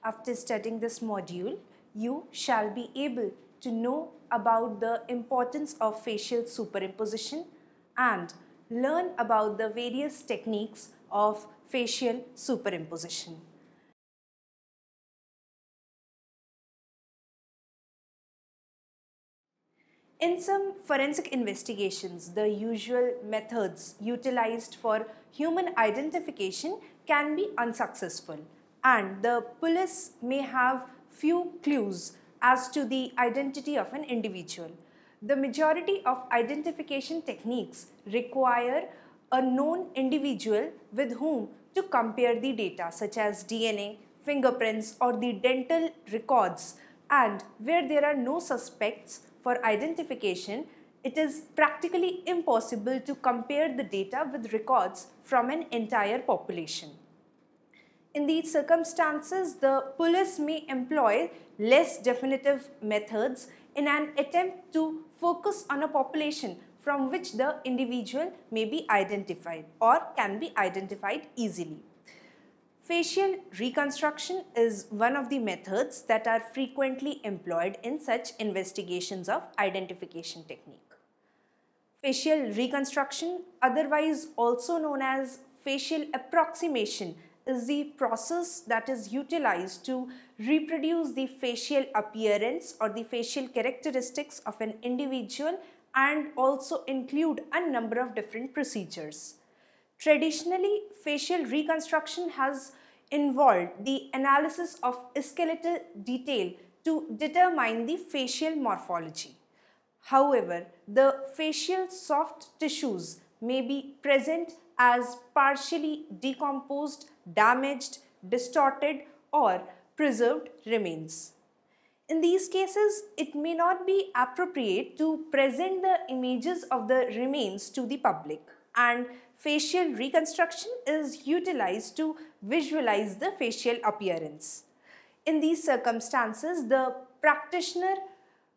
After studying this module, you shall be able to know about the importance of facial superimposition and learn about the various techniques of facial superimposition. In some forensic investigations, the usual methods utilized for human identification can be unsuccessful, and the police may have few clues as to the identity of an individual. The majority of identification techniques require a known individual with whom to compare the data, such as DNA, fingerprints, or the dental records, and where there are no suspects for identification, it is practically impossible to compare the data with records from an entire population. In these circumstances, the police may employ less definitive methods in an attempt to focus on a population from which the individual may be identified or can be identified easily. Facial reconstruction is one of the methods that are frequently employed in such investigations of identification technique. Facial reconstruction, otherwise also known as facial approximation, is the process that is utilized to reproduce the facial appearance or the facial characteristics of an individual and also include a number of different procedures. Traditionally, facial reconstruction has involved the analysis of skeletal detail to determine the facial morphology. However, the facial soft tissues may be present as partially decomposed, damaged, distorted, or preserved remains. In these cases, it may not be appropriate to present the images of the remains to the public, and facial reconstruction is utilized to visualize the facial appearance. In these circumstances, the practitioner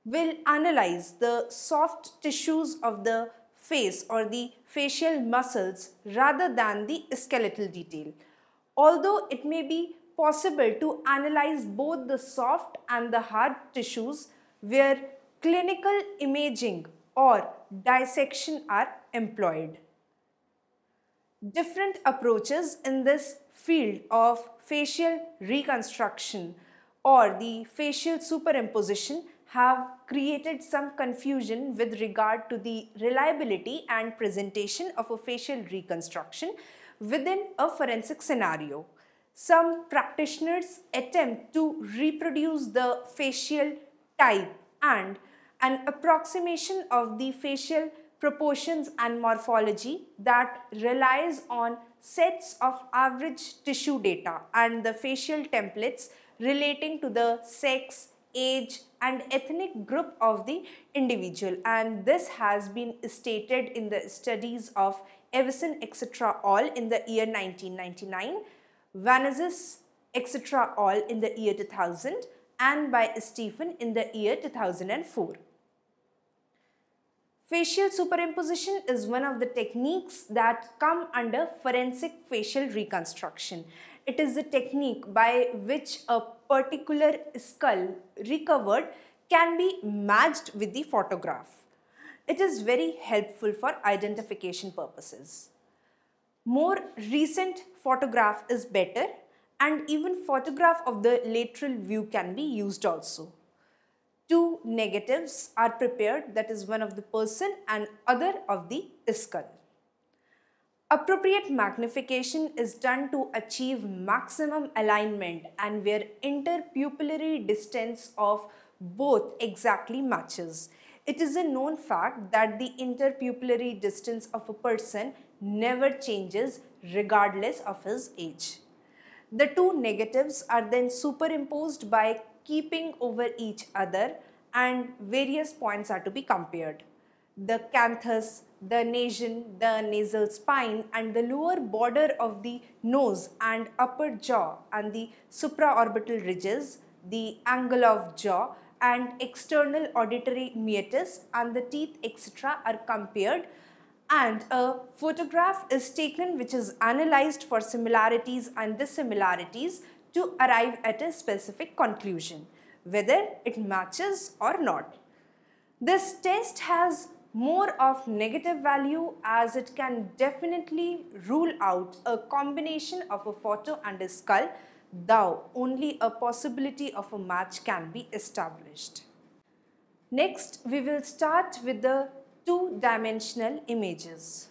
will analyze the soft tissues of the face or the facial muscles rather than the skeletal detail. Although it may be possible to analyze both the soft and the hard tissues where clinical imaging or dissection are employed. Different approaches in this field of facial reconstruction or the facial superimposition have created some confusion with regard to the reliability and presentation of a facial reconstruction within a forensic scenario. Some practitioners attempt to reproduce the facial type and an approximation of the facial proportions and morphology that relies on sets of average tissue data and the facial templates relating to the sex, age, and ethnic group of the individual, and this has been stated in the studies of Evison etc. al. in the year 1999, Vanezis etc. al. in the year 2000, and by Stephen in the year 2004. Facial superimposition is one of the techniques that come under forensic facial reconstruction. It is a technique by which a particular skull recovered can be matched with the photograph. It is very helpful for identification purposes. More recent photograph is better, and even photograph of the lateral view can be used also. Two negatives are prepared, that is one of the person and other of the skull. Appropriate magnification is done to achieve maximum alignment and where interpupillary distance of both exactly matches. It is a known fact that the interpupillary distance of a person never changes regardless of his age. The two negatives are then superimposed by keeping over each other and various points are to be compared. The canthus, the nasion, the nasal spine and the lower border of the nose and upper jaw and the supraorbital ridges, the angle of jaw and external auditory meatus and the teeth etc. are compared, and a photograph is taken which is analyzed for similarities and dissimilarities to arrive at a specific conclusion, whether it matches or not. This test has more of negative value as it can definitely rule out a combination of a photo and a skull, though only a possibility of a match can be established. Next, we will start with the two-dimensional images.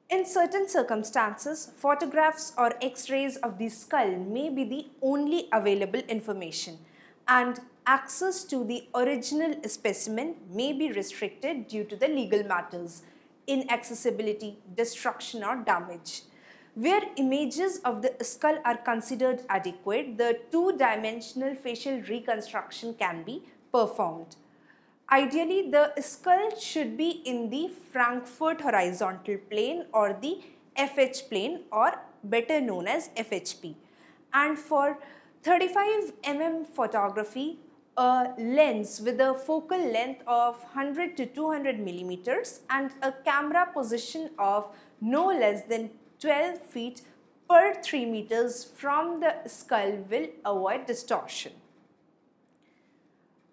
In certain circumstances, photographs or X-rays of the skull may be the only available information, and access to the original specimen may be restricted due to the legal matters, inaccessibility, destruction or damage. Where images of the skull are considered adequate, the two-dimensional facial reconstruction can be performed. Ideally, the skull should be in the Frankfurt horizontal plane or the FH plane, or better known as FHP. And for 35 mm photography, a lens with a focal length of 100 to 200 millimeters and a camera position of no less than 12 feet per 3 meters from the skull will avoid distortion.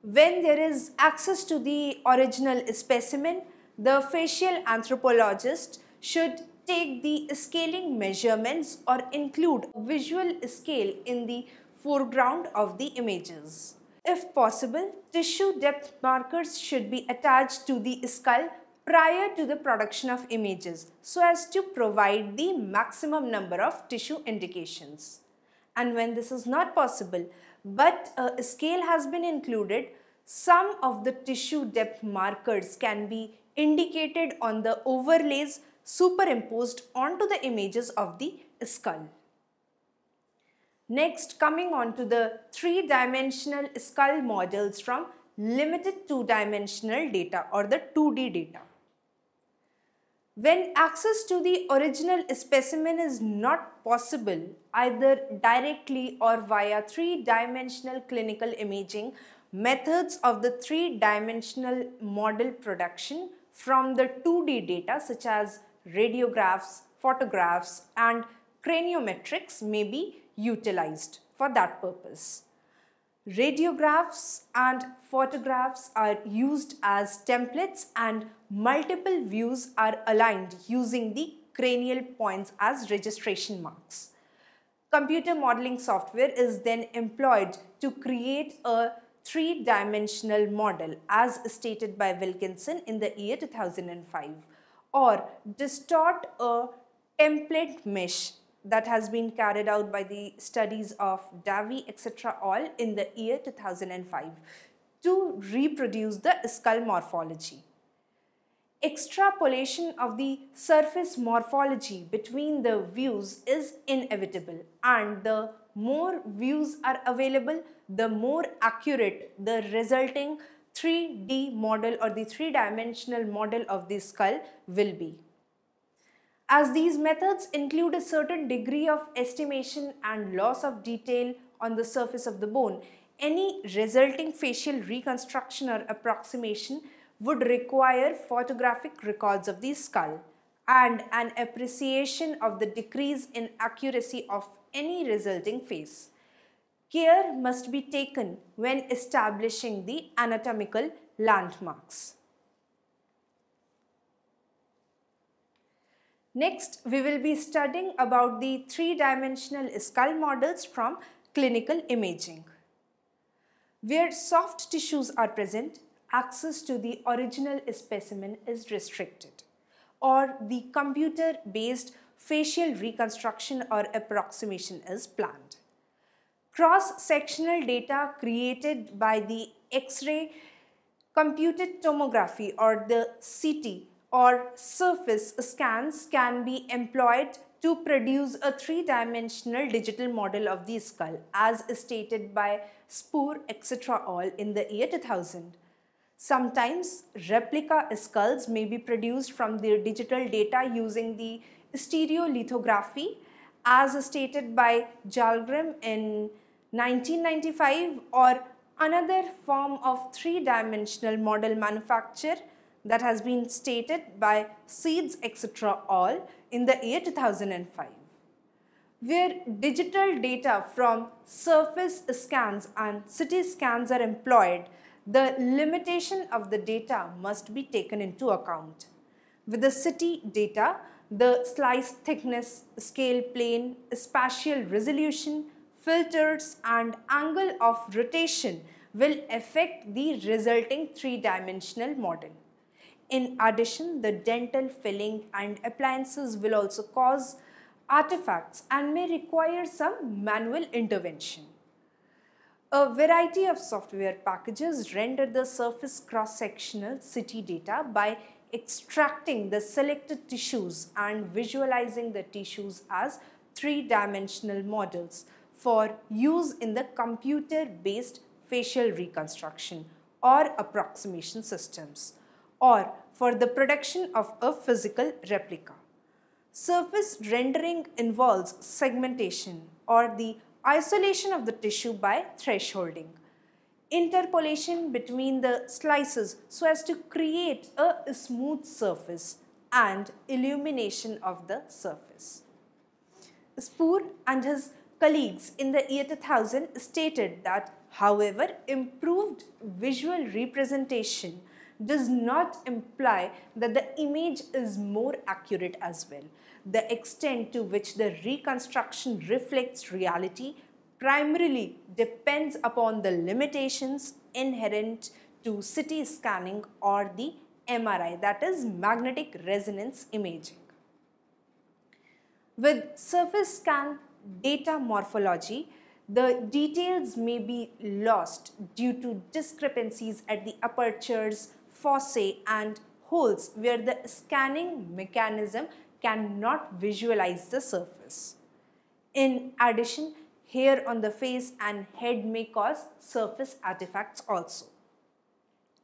When there is access to the original specimen, the facial anthropologist should take the scaling measurements or include a visual scale in the foreground of the images. If possible, tissue depth markers should be attached to the skull prior to the production of images so as to provide the maximum number of tissue indications. And when this is not possible, but a scale has been included, some of the tissue depth markers can be indicated on the overlays superimposed onto the images of the skull. Next, coming on to the three-dimensional skull models from limited two-dimensional data or the 2D data. When access to the original specimen is not possible either directly or via three-dimensional clinical imaging, methods of the three-dimensional model production from the 2D data such as radiographs, photographs and craniometrics may be utilized for that purpose. Radiographs and photographs are used as templates and multiple views are aligned using the cranial points as registration marks. Computer modeling software is then employed to create a three-dimensional model as stated by Wilkinson in the year 2005, or distort a template mesh that has been carried out by the studies of Davy etc. all in the year 2005 to reproduce the skull morphology. Extrapolation of the surface morphology between the views is inevitable, and the more views are available, the more accurate the resulting 3D model or the three-dimensional model of the skull will be. As these methods include a certain degree of estimation and loss of detail on the surface of the bone, any resulting facial reconstruction or approximation would require photographic records of the skull and an appreciation of the decrease in accuracy of any resulting face. Care must be taken when establishing the anatomical landmarks. Next, we will be studying about the three-dimensional skull models from clinical imaging. Where soft tissues are present, access to the original specimen is restricted, or the computer-based facial reconstruction or approximation is planned. Cross-sectional data created by the X-ray computed tomography or the CT or surface scans can be employed to produce a three-dimensional digital model of the skull as stated by Spoor etc. all in the year 2000. Sometimes replica skulls may be produced from their digital data using the stereolithography as stated by Jalgrim in 1995, or another form of three-dimensional model manufacture that has been stated by Seeds etc. all in the year 2005. where digital data from surface scans and CT scans are employed, the limitation of the data must be taken into account. With the CT data, the slice thickness, scale plane, spatial resolution, filters, and angle of rotation will affect the resulting three-dimensional model. In addition, the dental filling and appliances will also cause artifacts and may require some manual intervention. A variety of software packages render the surface cross-sectional CT data by extracting the selected tissues and visualizing the tissues as three-dimensional models for use in the computer-based facial reconstruction or approximation systems, or for the production of a physical replica. Surface rendering involves segmentation or the isolation of the tissue by thresholding, interpolation between the slices so as to create a smooth surface, and illumination of the surface. Spoor and his colleagues in the year 2000 stated that, however, improved visual representation does not imply that the image is more accurate as well. The extent to which the reconstruction reflects reality primarily depends upon the limitations inherent to CT scanning or the MRI, that is magnetic resonance imaging. With surface scan data morphology, the details may be lost due to discrepancies at the apertures, foci, and holes where the scanning mechanism cannot visualize the surface. In addition, hair on the face and head may cause surface artifacts also.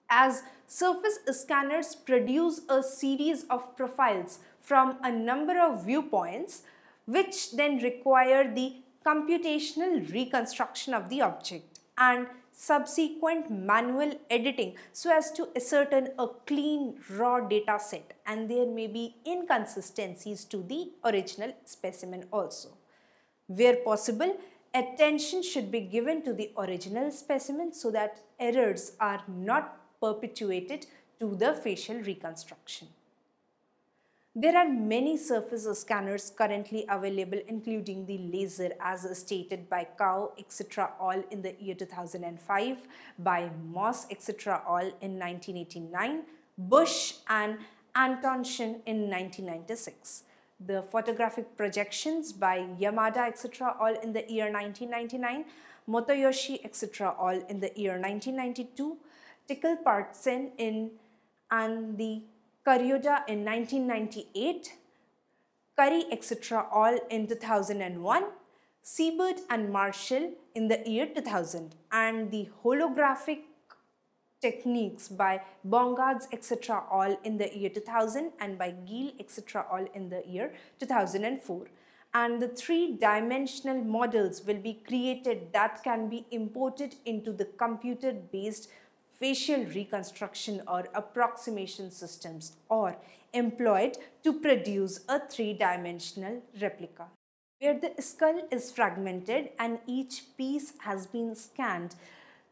As surface scanners produce a series of profiles from a number of viewpoints, which then require the computational reconstruction of the object and subsequent manual editing so as to ascertain a clean raw data set, and there may be inconsistencies to the original specimen also. Where possible, attention should be given to the original specimen so that errors are not perpetuated to the facial reconstruction. There are many surface scanners currently available, including the laser as stated by Cow etc. all in the year 2005, by Moss etc. all in 1989, Bush and Antonsen in 1996. The photographic projections by Yamada etc. all in the year 1999, Motoyoshi etc. all in the year 1992, Tickle Partsen and the Karyoda in 1998, Curry etc. all in 2001, Siebert and Marshall in the year 2000, and the holographic techniques by Bongards etc. all in the year 2000 and by Gill etc. all in the year 2004. And the three-dimensional models will be created that can be imported into the computer-based facial reconstruction or approximation systems or employed to produce a three-dimensional replica. Where the skull is fragmented and each piece has been scanned,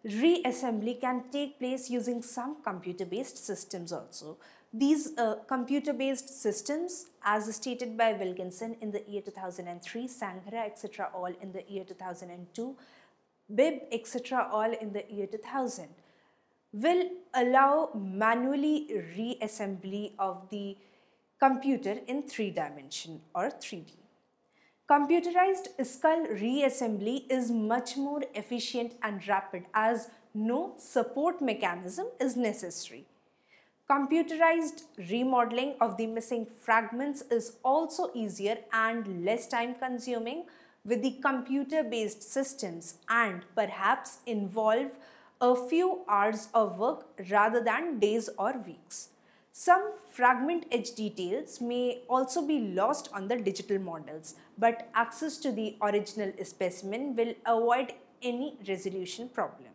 reassembly can take place using some computer-based systems also. These computer-based systems, as stated by Wilkinson in the year 2003, Sanghara etc. all in the year 2002, Bibb etc. all in the year 2000, will allow manually reassembly of the computer in 3D or 3D. Computerized skull reassembly is much more efficient and rapid as no support mechanism is necessary. Computerized remodeling of the missing fragments is also easier and less time consuming with the computer-based systems and perhaps involve a few hours of work rather than days or weeks. Some fragment edge details may also be lost on the digital models, but access to the original specimen will avoid any resolution problem.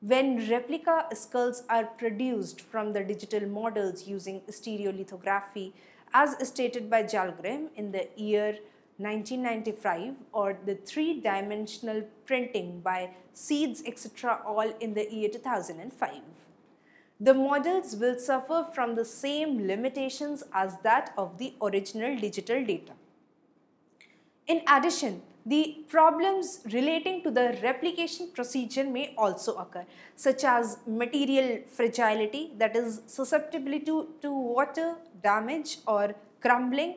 When replica skulls are produced from the digital models using stereolithography, as stated by Jalgrim in the year 1995, or the three-dimensional printing by seeds, etc., all in the year 2005. The models will suffer from the same limitations as that of the original digital data. In addition, the problems relating to the replication procedure may also occur, such as material fragility, that is susceptibility to water damage or crumbling,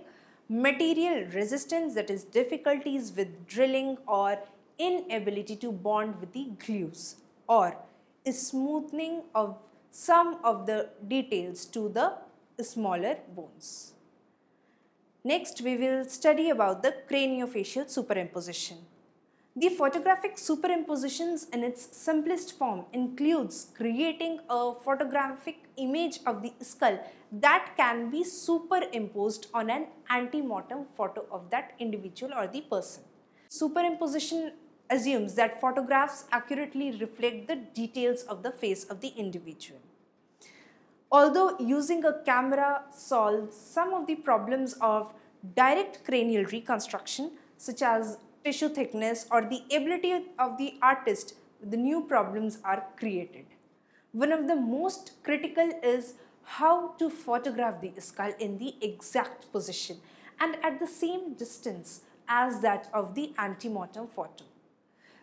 material resistance, that is difficulties with drilling or inability to bond with the glues, or a smoothing of some of the details to the smaller bones. Next, we will study about the craniofacial superimposition. The photographic superimpositions in its simplest form includes creating a photographic image of the skull that can be superimposed on an ante-mortem photo of that individual or the person. Superimposition assumes that photographs accurately reflect the details of the face of the individual. Although using a camera solves some of the problems of direct cranial reconstruction, such as tissue thickness or the ability of the artist, the new problems are created. One of the most critical is how to photograph the skull in the exact position and at the same distance as that of the ante-mortem photo.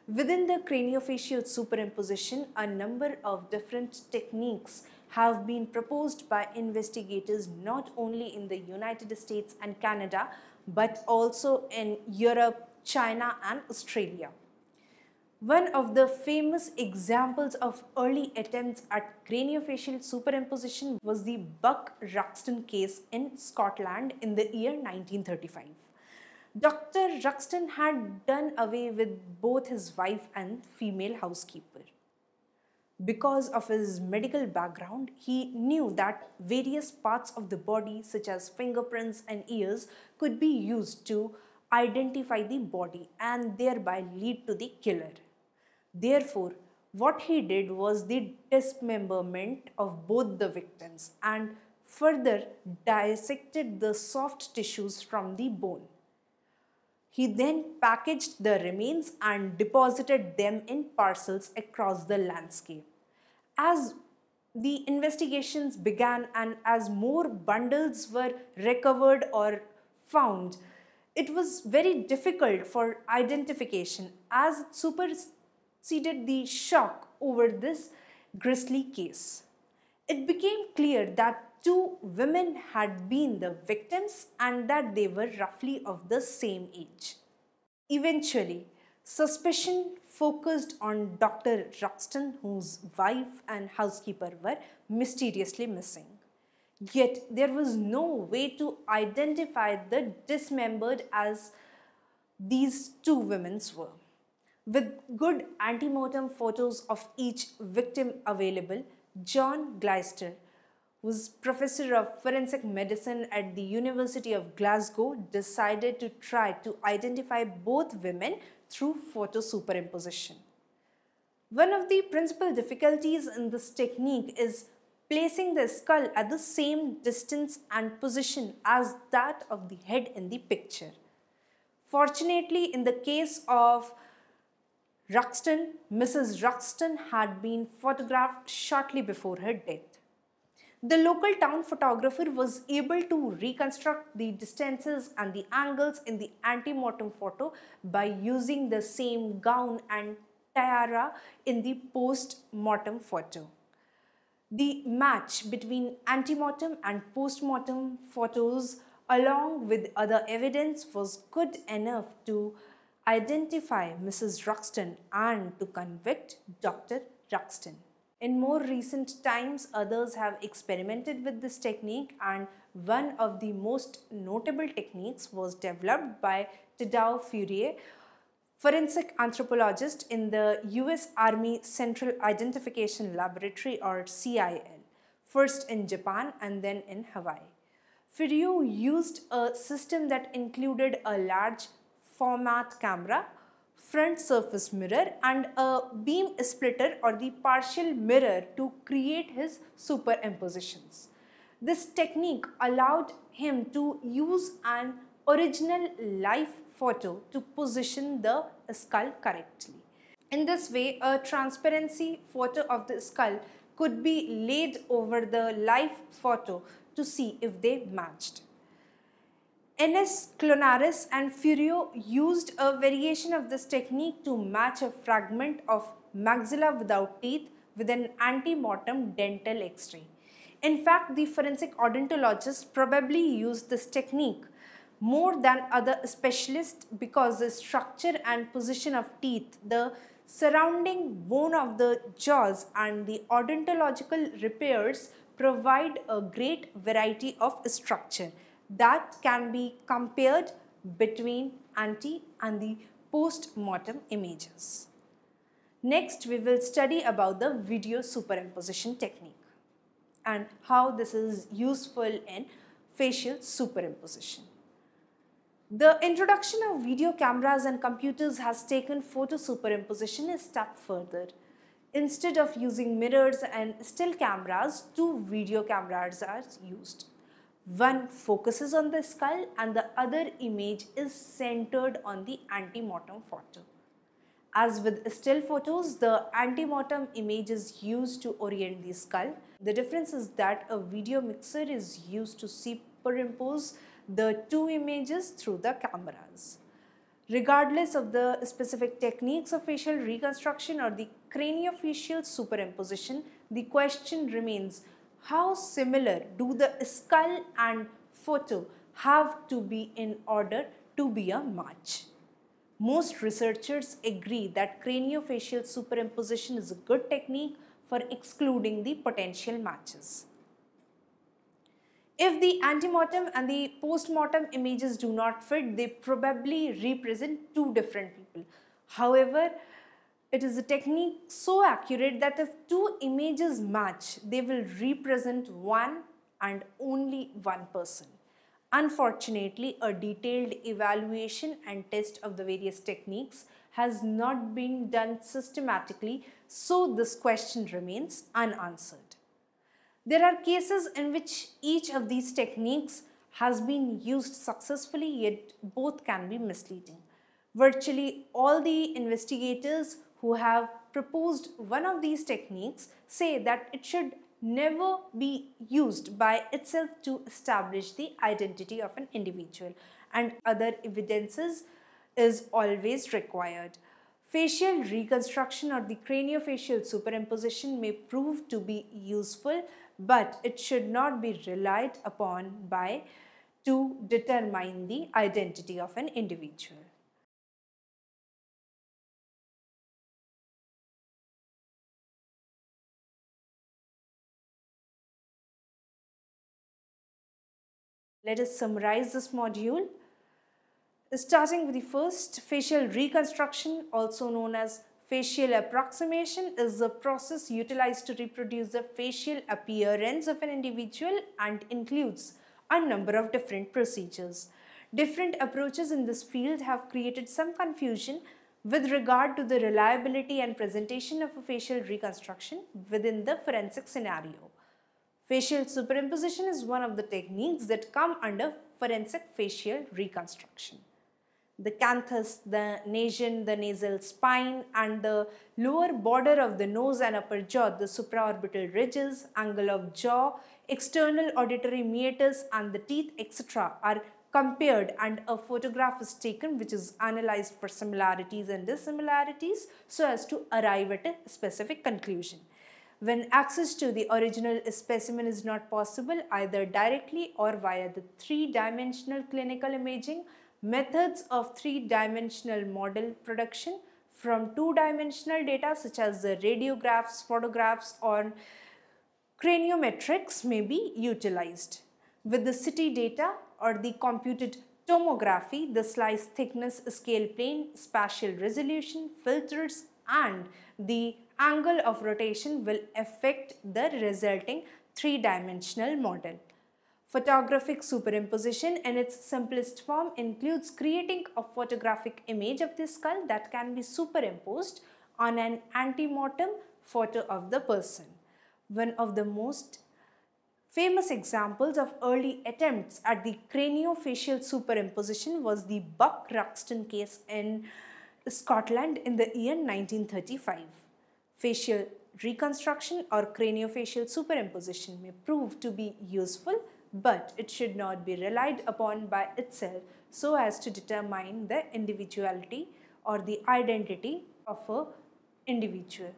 Within the craniofacial superimposition, a number of different techniques have been proposed by investigators not only in the United States and Canada, but also in Europe, China, and Australia. One of the famous examples of early attempts at craniofacial superimposition was the Buck-Ruxton case in Scotland in the year 1935. Dr. Ruxton had done away with both his wife and female housekeeper. Because of his medical background, he knew that various parts of the body, such as fingerprints and ears, could be used to identify the body and thereby lead to the killer. Therefore, what he did was the dismemberment of both the victims and further dissected the soft tissues from the bone. He then packaged the remains and deposited them in parcels across the landscape. As the investigations began and as more bundles were recovered or found, it was very difficult for identification as it superseded the shock over this grisly case. It became clear that two women had been the victims and that they were roughly of the same age. Eventually, suspicion focused on Dr. Ruxton, whose wife and housekeeper were mysteriously missing. Yet, there was no way to identify the dismembered as these two women were. With good ante-mortem photos of each victim available, John Gleister, who's professor of forensic medicine at the University of Glasgow, decided to try to identify both women through photo superimposition. One of the principal difficulties in this technique is placing the skull at the same distance and position as that of the head in the picture. Fortunately, in the case of Ruxton, Mrs. Ruxton had been photographed shortly before her death. The local town photographer was able to reconstruct the distances and the angles in the ante-mortem photo by using the same gown and tiara in the post-mortem photo. The match between ante-mortem and post-mortem photos along with other evidence was good enough to identify Mrs. Ruxton and to convict Dr. Ruxton. In more recent times, others have experimented with this technique, and one of the most notable techniques was developed by Tadao Fourier, forensic anthropologist in the US Army Central Identification Laboratory, or CIL, first in Japan and then in Hawaii. Fourier used a system that included a large format camera, front surface mirror, and a beam splitter or the partial mirror to create his superimpositions. This technique allowed him to use an original live photo to position the skull correctly. In this way, a transparency photo of the skull could be laid over the live photo to see if they matched. N.S. Clonaris and Furio used a variation of this technique to match a fragment of maxilla without teeth with an ante-mortem dental X-ray. In fact, the forensic odontologist probably used this technique more than other specialists because the structure and position of teeth, the surrounding bone of the jaws, and the odontological repairs provide a great variety of structure that can be compared between ante and the post-mortem images. Next, we will study about the video superimposition technique and how this is useful in facial superimposition. The introduction of video cameras and computers has taken photo superimposition a step further. Instead of using mirrors and still cameras, two video cameras are used. One focuses on the skull and the other image is centered on the ante-mortem photo. As with still photos, the ante-mortem image is used to orient the skull. The difference is that a video mixer is used to superimpose the two images through the cameras. Regardless of the specific techniques of facial reconstruction or the craniofacial superimposition, the question remains: how similar do the skull and photo have to be in order to be a match? Most researchers agree that craniofacial superimposition is a good technique for excluding the potential matches. If the antemortem and the postmortem images do not fit, they probably represent two different people. However, it is a technique so accurate that if two images match, they will represent one and only one person. Unfortunately, a detailed evaluation and test of the various techniques has not been done systematically, so this question remains unanswered. There are cases in which each of these techniques has been used successfully, yet both can be misleading. Virtually all the investigators who have proposed one of these techniques say that it should never be used by itself to establish the identity of an individual, and other evidences is always required. Facial reconstruction or the craniofacial superimposition may prove to be useful, but it should not be relied upon to determine the identity of an individual. Let us summarize this module. Starting with the first, facial reconstruction, also known as facial approximation, is the process utilized to reproduce the facial appearance of an individual and includes a number of different procedures. Different approaches in this field have created some confusion with regard to the reliability and presentation of a facial reconstruction within the forensic scenario. Facial superimposition is one of the techniques that come under forensic facial reconstruction. The canthus, the nasion, the nasal spine, and the lower border of the nose and upper jaw, the supraorbital ridges, angle of jaw, external auditory meatus, and the teeth, etc. are compared, and a photograph is taken which is analyzed for similarities and dissimilarities so as to arrive at a specific conclusion. When access to the original specimen is not possible either directly or via the three-dimensional clinical imaging, methods of three-dimensional model production from two-dimensional data such as the radiographs, photographs, or craniometrics may be utilized. With the CT data or the computed tomography, the slice thickness, scale plane, spatial resolution, filters, and the angle of rotation will affect the resulting three-dimensional model. Photographic superimposition in its simplest form includes creating a photographic image of the skull that can be superimposed on an ante-mortem photo of the person. One of the most Famous examples of early attempts at the craniofacial superimposition was the Buck-Ruxton case in Scotland in the year 1935. Facial reconstruction or craniofacial superimposition may prove to be useful, but it should not be relied upon by itself so as to determine the individuality or the identity of an individual.